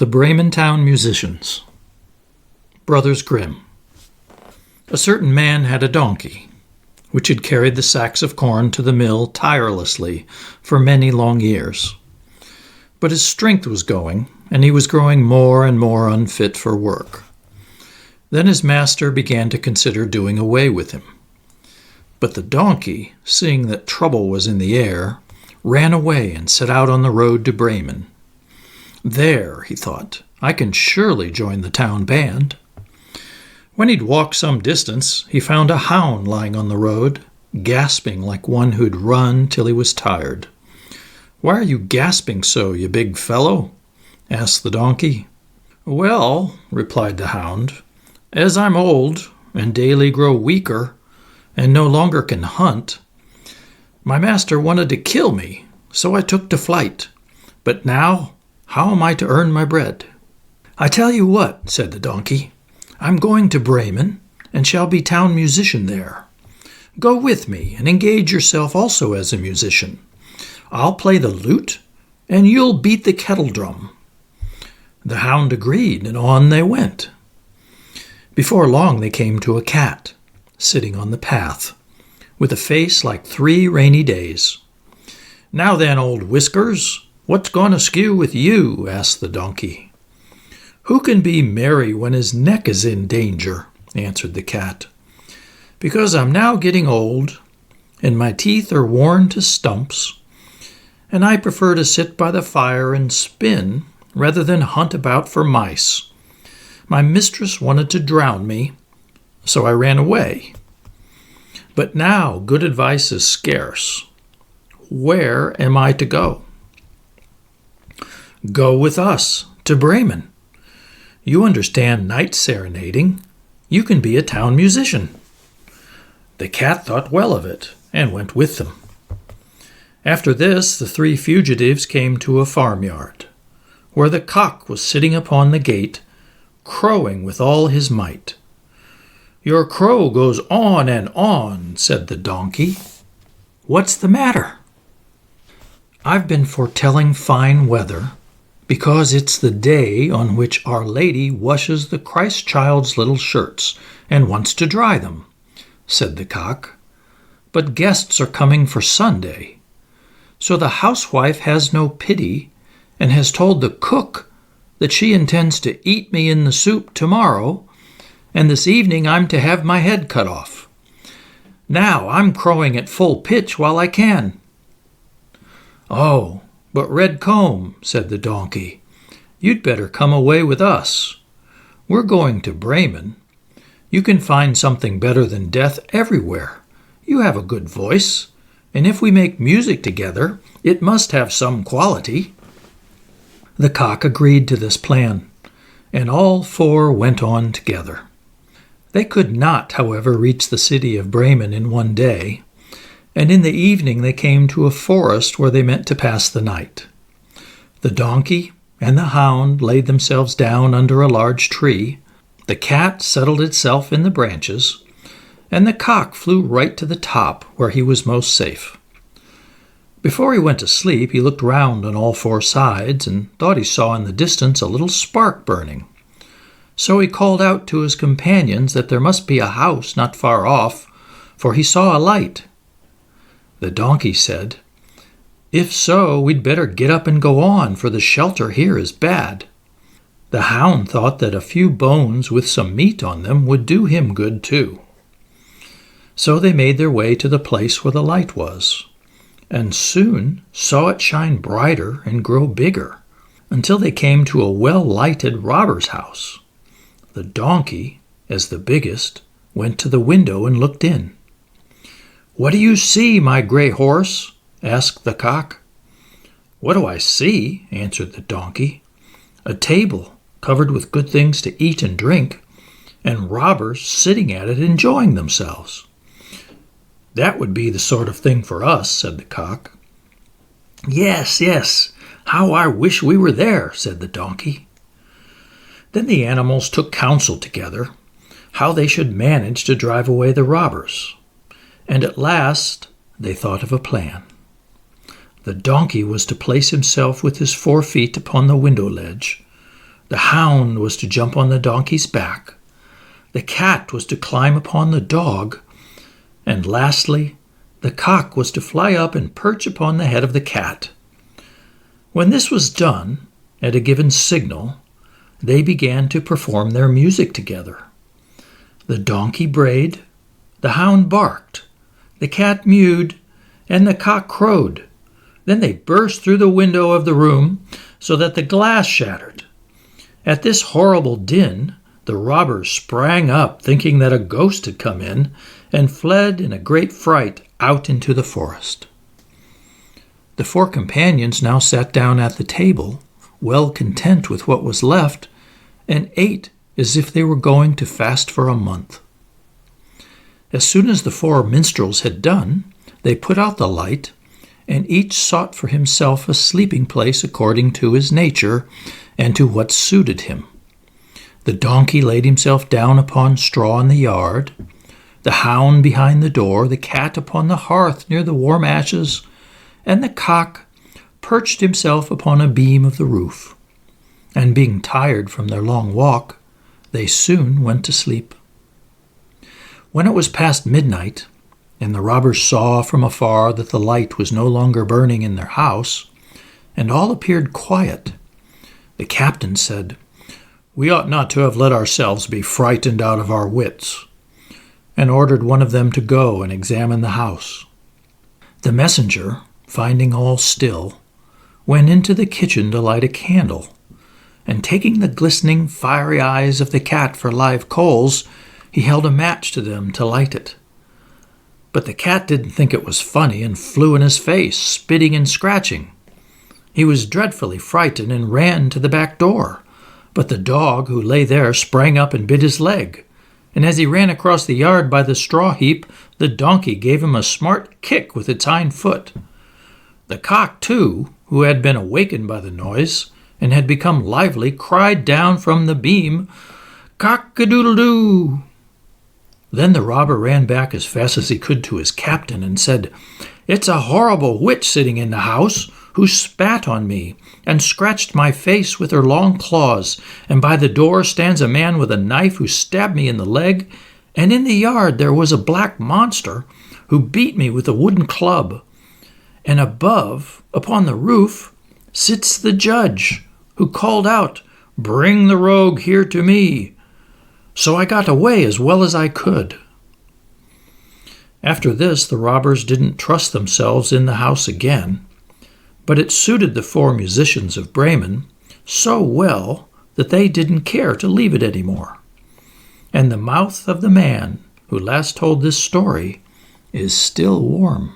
The Bremen Town Musicians. Brothers Grimm. A certain man had a donkey, which had carried the sacks of corn to the mill tirelessly for many long years. But his strength was going, and he was growing more and more unfit for work. Then his master began to consider doing away with him. But the donkey, seeing that trouble was in the air, ran away and set out on the road to Bremen. There, he thought, I can surely join the town band. When he'd walked some distance, he found a hound lying on the road, gasping like one who'd run till he was tired. "Why are you gasping so, you big fellow?" asked the donkey. "Well," replied the hound, "as I'm old and daily grow weaker and no longer can hunt, my master wanted to kill me, so I took to flight. But now, how am I to earn my bread?" "I tell you what," said the donkey, "I'm going to Bremen and shall be town musician there. Go with me and engage yourself also as a musician. I'll play the lute and you'll beat the kettle drum." The hound agreed, and on they went. Before long they came to a cat, sitting on the path, with a face like 3 rainy days. "Now then, old Whiskers, what's going askew with you?" asked the donkey. "Who can be merry when his neck is in danger?" answered the cat. "Because I'm now getting old, and my teeth are worn to stumps, and I prefer to sit by the fire and spin rather than hunt about for mice. My mistress wanted to drown me, so I ran away. But now good advice is scarce. Where am I to go?" "Go with us to Bremen. You understand night serenading. You can be a town musician." The cat thought well of it and went with them. After this, the 3 fugitives came to a farmyard, where the cock was sitting upon the gate, crowing with all his might. "Your crow goes on and on," said the donkey. "What's the matter?" "I've been foretelling fine weather, because it's the day on which Our Lady washes the Christ child's little shirts and wants to dry them," said the cock. "But guests are coming for Sunday. So the housewife has no pity and has told the cook that she intends to eat me in the soup tomorrow, and this evening I'm to have my head cut off. Now I'm crowing at full pitch while I can." "Oh, but Red Comb," said the donkey, "you'd better come away with us. We're going to Bremen. You can find something better than death everywhere. You have a good voice, and if we make music together, it must have some quality." The cock agreed to this plan, and all 4 went on together. They could not, however, reach the city of Bremen in one day, and in the evening they came to a forest where they meant to pass the night. The donkey and the hound laid themselves down under a large tree, the cat settled itself in the branches, and the cock flew right to the top where he was most safe. Before he went to sleep, he looked round on all 4 sides and thought he saw in the distance a little spark burning. So he called out to his companions that there must be a house not far off, for he saw a light. The donkey said, "If so, we'd better get up and go on, for the shelter here is bad." The hound thought that a few bones with some meat on them would do him good too. So they made their way to the place where the light was, and soon saw it shine brighter and grow bigger, until they came to a well-lighted robber's house. The donkey, as the biggest, went to the window and looked in. "What do you see, my gray horse?" asked the cock. "What do I see?" answered the donkey. "A table covered with good things to eat and drink, and robbers sitting at it enjoying themselves." "That would be the sort of thing for us," said the cock. Yes, how I wish we were there," said the donkey. Then the animals took counsel together, how they should manage to drive away the robbers, and at last they thought of a plan. The donkey was to place himself with his 4 feet upon the window ledge, The hound was to jump on the donkey's back. The cat was to climb upon the dog. And lastly, the cock was to fly up and perch upon the head of the cat. When this was done, at a given signal, they began to perform their music together. The donkey brayed, the hound barked, the cat mewed, and the cock crowed. Then they burst through the window of the room so that the glass shattered. At this horrible din, the robbers sprang up, thinking that a ghost had come in, and fled in a great fright out into the forest. The four companions now sat down at the table, well content with what was left, and ate as if they were going to fast for a month. As soon as the four minstrels had done, they put out the light, and each sought for himself a sleeping place according to his nature and to what suited him. The donkey laid himself down upon straw in the yard, the hound behind the door, the cat upon the hearth near the warm ashes, and the cock perched himself upon a beam of the roof. And being tired from their long walk, they soon went to sleep. When it was past midnight, and the robbers saw from afar that the light was no longer burning in their house, and all appeared quiet, the captain said, "We ought not to have let ourselves be frightened out of our wits," and ordered one of them to go and examine the house. The messenger, finding all still, went into the kitchen to light a candle, and taking the glistening, fiery eyes of the cat for live coals, he held a match to them to light it. But the cat didn't think it was funny and flew in his face, spitting and scratching. He was dreadfully frightened and ran to the back door, but the dog who lay there sprang up and bit his leg, and as he ran across the yard by the straw heap, the donkey gave him a smart kick with its hind foot. The cock, too, who had been awakened by the noise and had become lively, cried down from the beam, "Cock-a-doodle-doo!" Then the robber ran back as fast as he could to his captain and said, "It's a horrible witch sitting in the house, who spat on me and scratched my face with her long claws, and by the door stands a man with a knife who stabbed me in the leg, and in the yard there was a black monster who beat me with a wooden club, and above, upon the roof, sits the judge, who called out, 'Bring the rogue here to me.' So I got away as well as I could." After this, the robbers didn't trust themselves in the house again, but it suited the four musicians of Bremen so well that they didn't care to leave it any more. And the mouth of the man who last told this story is still warm.